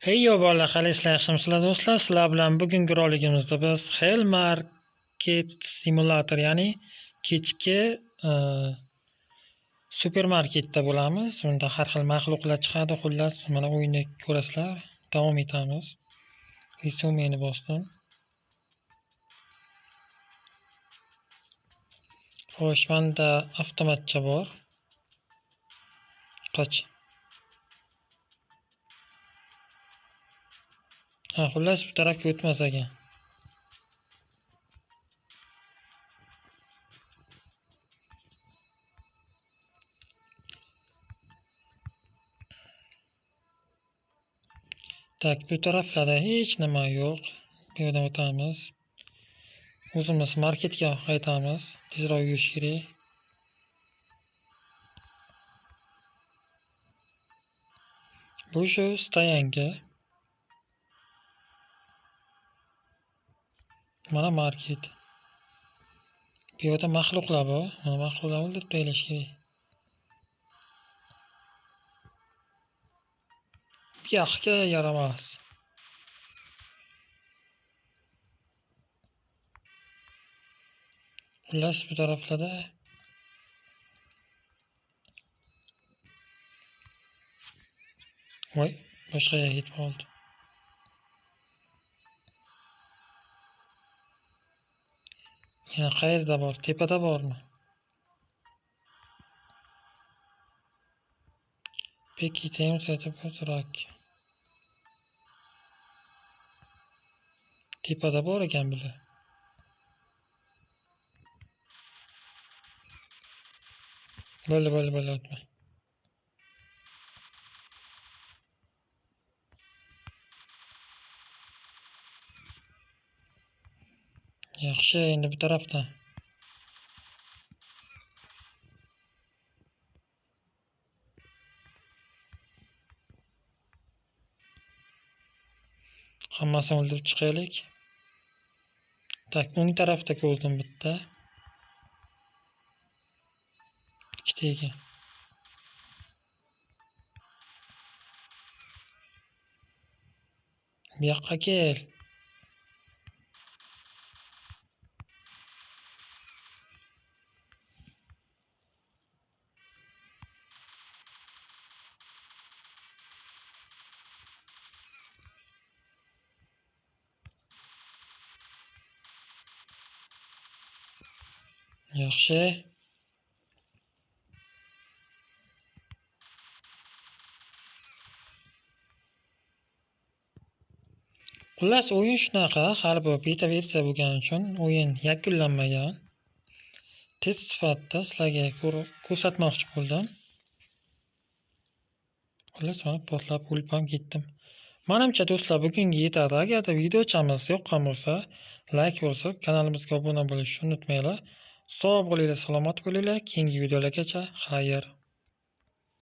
Hey yo bolalar, qalaysizlar, yaxshimisizlar do'stlar? Sizlar bilan bugungi roligimizda biz Hell Market Simulator, ya'ni kechki supermarketda bo'lamiz. Unda har xil maxluqlar chiqadi. Xullas, mana o'yinni ko'rasizlar. Davom etamiz. Resumeni bosdim. Xo'sh, menda avtomatcha bor. Qoch. Xullas, bu tarafga o'tmas ekan. Tak, bu taraflarda hech nima yo'q. Bu yerdan o'tamiz. O'zimiz marketga qaytamiz. Tezroq yurish kerak. Bu shu stoyanka. Mana market. Bu yerda maxluqlar bor. Mana maxluqlarni o'ldirib taylash kerak. Bu yoqqa yaramas. Xullas, bu taraflarda voy, boshqa yerga ketib qoldi. Yana qayerda bor? Tepada bormi? Bekitamiz aytib o'tirak. Tepada bor ekan bular. Bo'ldi, o'tma. Yaxshi, endi bu tarafdan. Hammasini o'ldirib chiqaylik. Tak, o'ng tarafda ko'rdim bitta. Ikkita ekan. Bu yoqqa kel. Yaxshi. Xullas, o'yin shunaqa, hali bu beta versiya bo'lgani uchun o'yin yakunlanmagan. Test sifatida sizlarga ko'rsatmoqchi bo'ldim. Xullas, mana portlab o'lib ham ketdim. Menimcha do'stlar, bugunga yetadi. Agarda videochamiz yoqqan bo'lsa, like bosib, kanalimizga obuna bo'lishni unutmanglar. Sog' bo'linglar, salomat bo'linglar. Keyingi videolargacha xayr.